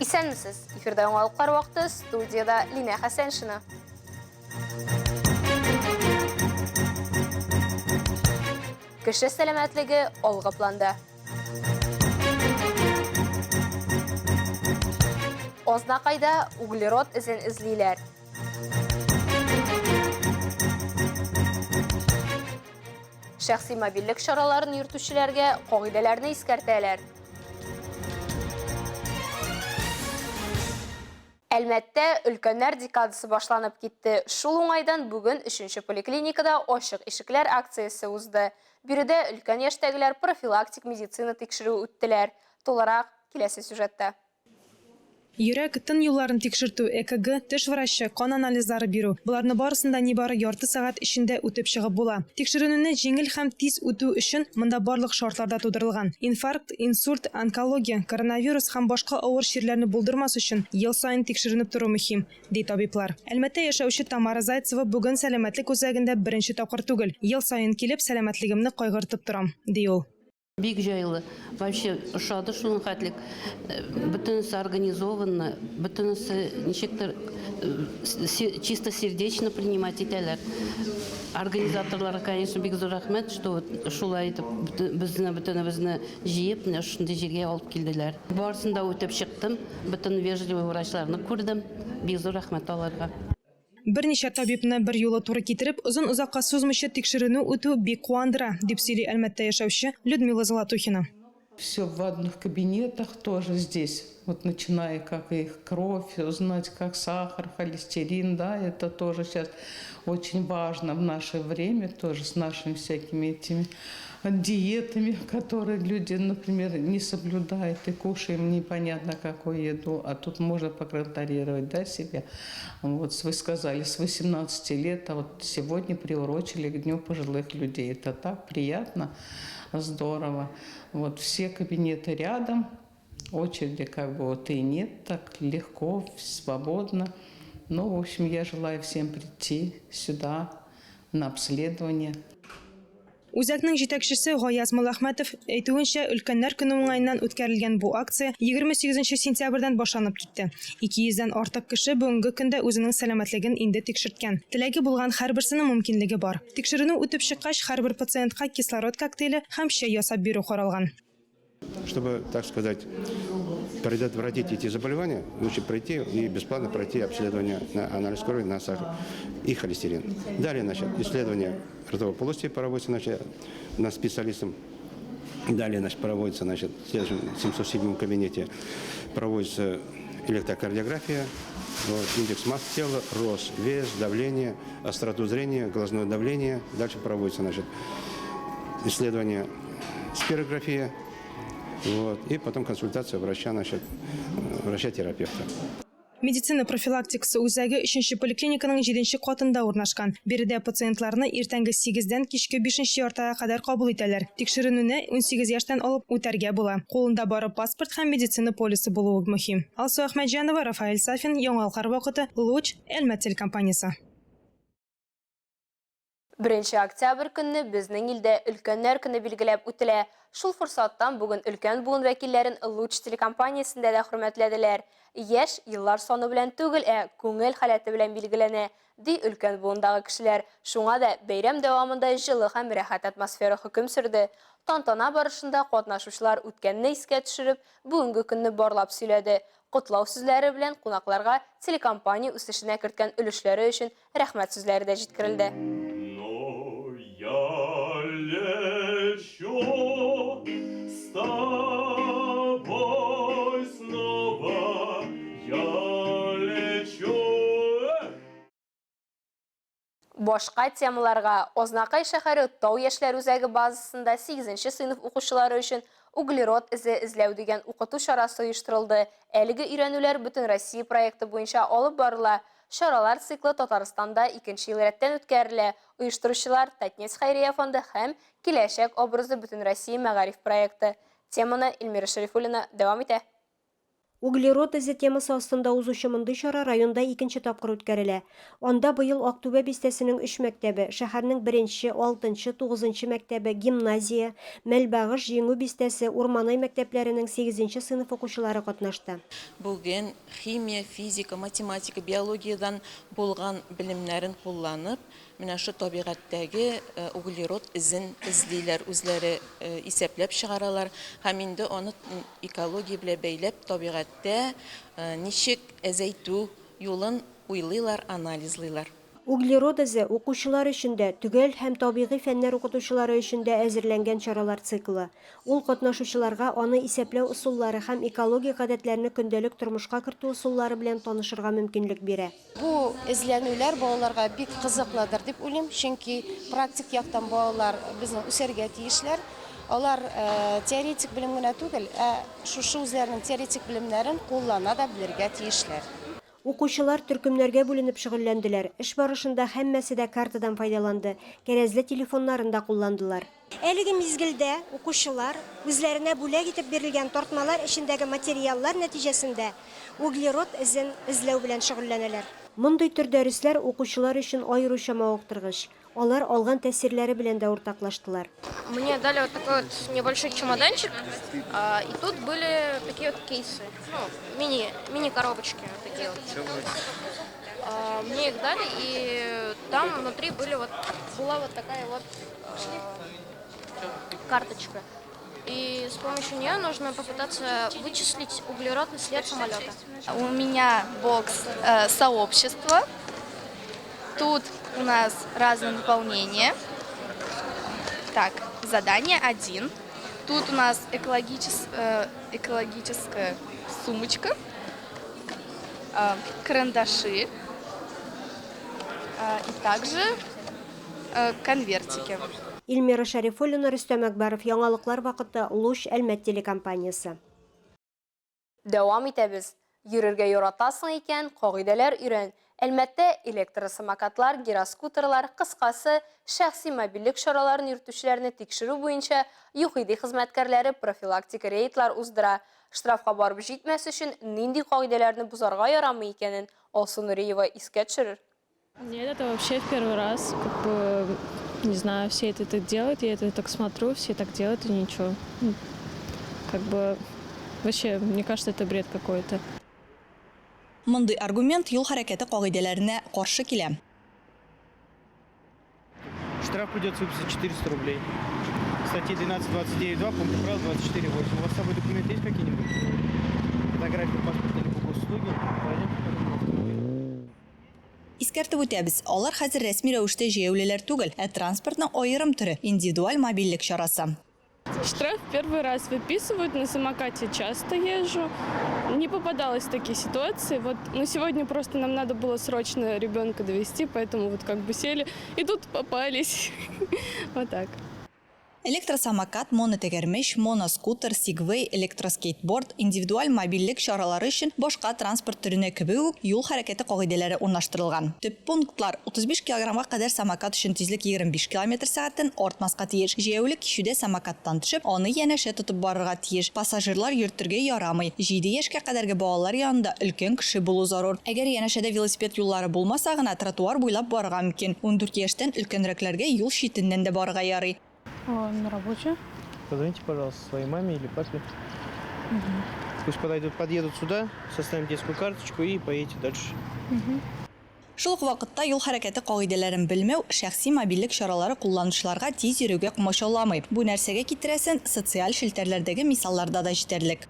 Исәнмесез? Эфирдә яңалыклар вакыты, студияда Лина Хәсәншина. Кеше сәламәтлеге алгы планда. Ознакайда углерод изен эзлиләр. Шәхси мобильлек чараларын йөртүчеләргә кагыйдәләрне искәртәләр. Әлмәттә өлкәннәр декадасы башланып китте. Шул уңайдан бүген 3-нче поликлиникада ачык ишекләр акциясе узды. Биредә өлкән яшьтәгеләр профилактик медицина тикшерү үттеләр. Толарак киләсе сюжетта. Йөрәк, тын юлларын тикшертү, ЭКГ, теш врачы, кан анализлары бирү. Буларны барысында нибары ярты сәгать эчендә үтеп чыгып була. Тикшерүне җиңел һәм тиз үтү өчен монда барлык шартларда тудырылган. Инфаркт, инсульт, онкология, коронавирус һәм башка авыр чирләрне булдырмас өчен ел сайын тикшеренеп тору мөһим, ди табиблар. Әлмәттә яшәүче Тамара Зайцева бүген сәламәтлек үзәгендә беренче тапкыр түгел. Ел сайын килеп сәламәтлегемне кайгыртып торам, ди ул. Бик җайлы. Вообще ошады шуның хәтлек. Бөтенесе организованно, бөтенесе ничектер чисто сердечно принимать итәләр. Организаторларга, конечно, бик зур рәхмәт, что шулай итеп бөтенебезне җыеп, менә шундый җиргә алып килделәр. Барысында үтеп чыктым, бөтен вежливый врачларны күрдем. Бик зур рәхмәт аларга. Берничә табибны бер юлы туры китереп, озын-озакка сузмыйча тикшеренү үтү бик куандыра, дип сөйли Әлмәттә яшәүче Людмила Золотухина. Все в одних кабинетах тоже здесь, вот начиная как их кровь, узнать как сахар, холестерин, да, это тоже сейчас очень важно в наше время, тоже с нашими всякими этими диетами, которые люди, например, не соблюдают и кушаем непонятно какую еду, а тут можно проконтролировать, да, себя. Вот вы сказали, с 18 лет, а вот сегодня приурочили к Дню пожилых людей. Это так приятно, здорово. Вот все кабинеты рядом, очереди как бы вот и нет, так легко, свободно. Ну, в общем, я желаю всем прийти сюда на обследование. Үзәкнең җитәкчесе Гаяз Мулахмәтов әйтүенчә, өлкәннәр көне уңаеннан үткәрелгән бу акция 28 сентябрьдән башланып китте. 200-дән артык кеше бүгенге көндә үзенең сәламәтлеген инде тикшерткән. Теләге булган һәрберсенең мөмкинлеге бар. Тикшерүне үтеп чыккач, һәрбер пациентка кислород коктейле һәм чәй ясап бирү каралган. Чтобы, так сказать, предотвратить эти заболевания, лучше пройти и бесплатно пройти обследование на анализ крови, на сахар и холестерин. Далее, значит, исследование ротовой полости проводится, значит, на специалистам. Далее, значит, проводится, значит, в следующем 707 кабинете проводится электрокардиография, вот, индекс массы тела, рост, вес, давление, остроту зрения, глазное давление. Дальше проводится, значит, исследование спирография. Вот, и потом консультация врача, значит, врача-терапевта. Медицина профилактикасы үзәге 3-нче поликлиниканың 7-нче катында урнашкан. Биредә пациентларны иртәнге 8-дән кичке 5-нче яртыга кадәр кабул итәләр. Тикшерүне 18 яшьтән алып үтәргә була. Кулында бары паспорт һәм медицина полисы булуы мөһим. Алсу Әхмәтҗанова, Рафаэль Сафин, яңалыклар вакыты, Луч, Әлмәт телекомпаниясе. 1 октябрь көнне безнең илдә өлкәннәр көне билгеләп үтелә. Шул форсаттан бүген өлкән буын вәкилләрен Луч телекомпаниясендә дә хөрмәтләделәр. Яшь еллар саны белән түгел, күңел халәте белән билгеләнә, ди өлкән буындагы кешеләр. Шуңа да бәйрәм дәвамында җылы һәм рәхәт атмосфера хөкем сөрде. Тантана барышында катнашучылар үткәнне искә төшереп, бүгенге көнне барлап сөйләде. Котлау сүзләре белән кунакларга телекомпания үсешенә керткән өлешләре өчен рәхмәт сүзләре дә җиткерелде. Башка темаларга Ознакай шәһәре Тау яшьләр үзәге базасында 8-нче сыйныф укучылары өчен углерод изе эзләү дигән укыту чарасы оештырылды. Әлеге өйрәнүләр бөтен Россия проекты буенча алып барыла. Шаралар циклы Татарстанда 2нче ел рәттән үткәрелә. Оештыручылар Татнефть хәйрия фонды һәм Киләчәк образы бөтен Россия мәгариф проекты. Теманы Эльмира Шәрифуллина дәвам итә. Углерод изе темасы астында узучы мондый чара районда икенче тапкыр үткәрелә. Анда быел Актүбә бистәсенең 3 мәктәбе, шәһәрнең 1-нче, 6-нчы, 9-нчы мәктәбе, гимназия, Мәлбагыш, Җиңү бистәсе, Урманай мәктәпләренең 8-нче сыйныф укучылары катнашты. Бүген химия, физика, математика, биологиядан булган белемнәрен кулланып, менә шу табигатьтәге углерод изен эзлиләр, үзләре исәпләп чыгаралар һәм инде аны экология белән бәйләп табигатьтә ничек әзәйтү юлын уйлыйлар, анализлыйлар. Углерод изе укучылар өчен дә, төгәл һәм табигый фәннәр укытучылары өчен дә әзерләнгән чаралар циклы. Ул катнашучыларга аны исәпләү усуллары һәм экологик гадәтләрне көндәлек тормышка кертү усуллары белән танышырга мөмкинлек бирә. Бу эзләнүләр балаларга бик кызыклыдыр дип уйлыйм, чөнки практик яктан балалар безнең үсәргә тиешләр. Алар теоретик белем генә түгел, шушы үзләренең теоретик белемнәрен куллана да белергә тиешләр. Укучылар төркемнәргә бүленеп шөгыльләнделәр. Эш барышында һәммәсе дә картадан файдаланды. Кәрәзле телефоннарын да кулландылар. Әлеге мизгелдә укучылар үзләренә бүләк итеп бирелгән тартмалар эчендәге материаллар нәтиҗәсендә углерод изен эзләү белән шөгыльләнәләр. Мондый төр дәресләр укучылар өчен аеруча мавыктыргыч. Алар алган тәэсирләре белән дә уртаклаштылар. Мне дали вот такой вот небольшой чемоданчик, и тут были такие вот кейсы, мини-коробочки вот такие вот. Мне их дали, и там внутри была вот такая вот карточка. И с помощью нее нужно попытаться вычислить углеродный след самолета. У меня бокс сообщества. Тут у нас разные наполнения. Так, задание 1. Тут у нас экологическая сумочка, карандаши и также конвертики. Илмира Шәрифуллина, Рөстәм Әкбәров, яңалыклар вакыты, Луч, Әлмәт телекомпаниясе. Дәвам итәбез. Йөрергә яратасың икән, кагыйдәләр өйрән. Әлмәттә электросамокатлар, гироскутерлар, кыскасы, шәхси мобильлек чараларын йөртүчеләрне тикшерү буенча ЮХИДИ хезмәткәрләре профилактика рейдлар уздыра. Штрафка барып җитмәс өчен нинди кагыйдәләрне бузарга ярамый икәнен Алсу Нуриева искә төшерер. Нет, это вообще в первый раз, не знаю, все это так делают, я это так смотрю, все так делают и ничего. Вообще, мне кажется, это бред какой-то. Мондый аргумент юл хәрәкәте кагыйдәләренә каршы килә. Штраф придется выписать 400 рублей. Статьи 12.29.2, пункт правил 24.8. У вас с собой документы есть какие-нибудь? Фотографию паспорта или госуслуги? Искәртеп үтәбез, алар хәзер рәсми рәвештә җәяүлеләр түгел, транспортның аерым түрі, индивидуаль мобильлек чарасы. Штраф первый раз выписывают, на самокате часто езжу. Не попадалось в такие ситуации. Но сегодня просто нам надо было срочно ребенка довести, поэтому сели и тут попались. Вот так. Электросамокат, монотегәрмеш, моноскутер, сигвей, электроскейтборд, индивидуаль мобильлек чаралары өчен башка транспорт төренә кебек үк юл хәрәкәте кагыйдәләре урнаштырылган. Төп пунктлар: 35 кг кадәр самокат өчен тизлек 25 км/сәгатьтән артмаска тиеш. Җәяүлек кичүдә самокаттан төшеп, аны янәшә тотып барырга тиеш. Пассажирлар йөртергә ярамый. 7 яшькә кадәрге балалар янында өлкән кеше булу зарур. Әгәр янәшәдә велосипед юллары булмаса гына тротуар буйлап барырга мөмкин. 14 яшьтән өлкәнрәкләргә юл читеннән дә барырга ярый. На работе. Позвоните, пожалуйста, своей маме или папе. Пусть подъедут сюда, составим детскую карточку и поедете дальше. Шул ук вакытта юл хәрәкәте кагыйдәләрен белмәү шәхси мобильлек чаралары кулланучыларга тиз йөрүгә комачауламый. Бу нәрсәгә китерәсен социаль шелтәрләрдәге мисалларда да җитәрлек.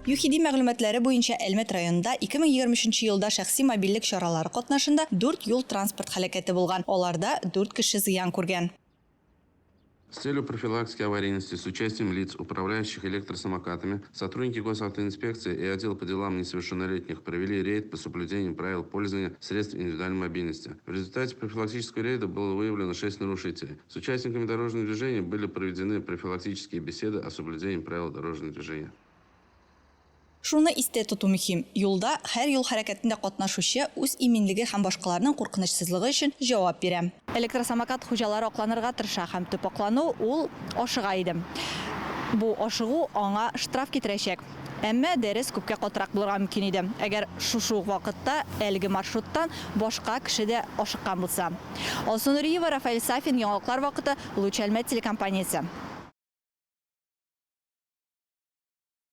ЮХИДИ мәгълүматлары буенча Әлмәт районында 2023 елда шәхси мобильлек чаралары катнашында 4 юл транспорт һәлакәте булган. Аларда 4 кеше зыян күргән. С целью профилактики аварийности с участием лиц, управляющих электросамокатами, сотрудники госавтоинспекции и отдел по делам несовершеннолетних провели рейд по соблюдению правил пользования средств индивидуальной мобильности. В результате профилактического рейда было выявлено 6 нарушителей. С участниками дорожного движения были проведены профилактические беседы о соблюдении правил дорожного движения. Шуны истә тоту мөһим. Юлда һәр юл хәрәкәтендә катнашучы үз иминлеге һәм башкаларның куркынычсызлыгы өчен җавап бирә. Электросамокат хуҗалары акланырга тырыша һәм төп аклану ул ашыга иде. Бу ашыгу аңа штраф китерәчәк. Әмма дәрес күпкә катырак булырга мөмкин иде. Әгәр шушы вакытта әлеге маршруттан башка кеше дә ашыккан булса. Алсу Нуриева, Рафаэль Сафин, яңалыклар вакыты, Луч Әлмәт телекомпаниясе.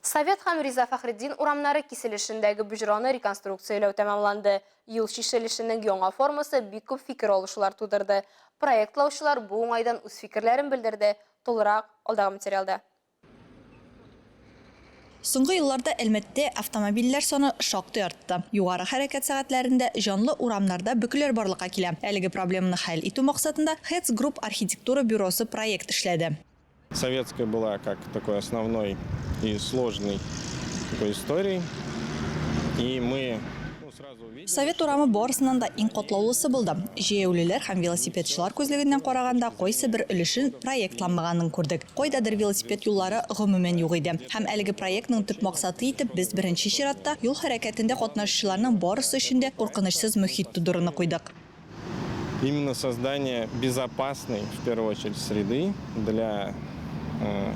Совет һәм Риза Фәхретдин урамнары киселешендәге буҗраны реконструкцияләү тәмамланды. Юл шишелешенең яңа формасы бик күп фикер алышулар тудырды. Проектлаучылар бу уңайдан үз фикерләрен белдерде. Толырак алдагы материалда. Соңгы елларда Әлмәттә автомобильләр саны шактый артты. Югары хәрәкәт сәгатьләрендә җанлы урамнарда бөкләр барлыкка килә. Әлеге проблеманы хәл итү максатында Hetz Group архитектура бюросы проект эшләде. Советская была как такой основной и сложной такой историей. И мы сразу увидели... Совет урамы барысыннан да иң катлаулысы булды. Җәяүлеләр һәм велосипедчылар күзлегеннән караганда кайсы бер өлешен проектланмаганын күрдек. Кайдадыр велосипед юллары гомумән юк иде. Һәм әлеге проектның төп максаты итеп без беренче чиратта юл хәрәкәтендә катнашучыларның барысы өчен дә куркынычсыз мөхит тудыруны куйдык. Именно создание безопасной, в первую очередь, среды для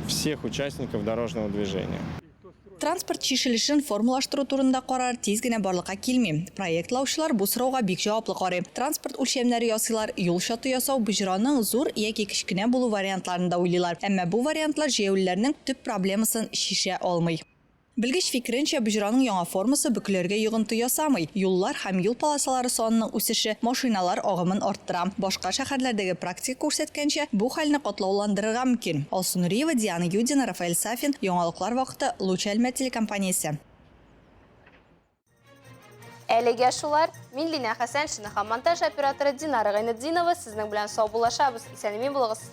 всех участников дорожного движения. Транспорт чишелешен формулаштыру турында карар тиз генә барлыкка килми. Проектлаучылар бу сорауга бик җаваплы карый. Транспорт үлчәмнәре ясыйлар, юл чаты ясау буҗраның зур яки кичкенә булу вариантларында уйлыйлар. Әмма бу вариантлар җәяүлеләрнең төп проблемасын шишә алмый. Белгеч фикеренчә, буҗраның яңа формасы бөкләргә йогынты ясамый. Юллар һәм юл полосалары санының үсеше машиналар агымын арттыра. Башка шәһәрләрдәге практика күрсәткәнчә, бу хәлне катлауландырырга мөмкин. Алсу Нуриева, Диана Юдина, Рафаэль Сафин, яңалыклар вакыты, Луч Әлмәт телекомпаниясе. Әлегә шулар, мин Лина Хәсән, монтаж операторы Динара Гайнетдинова, сезнең белән сау булашабыз. Исәнмин булыгыз.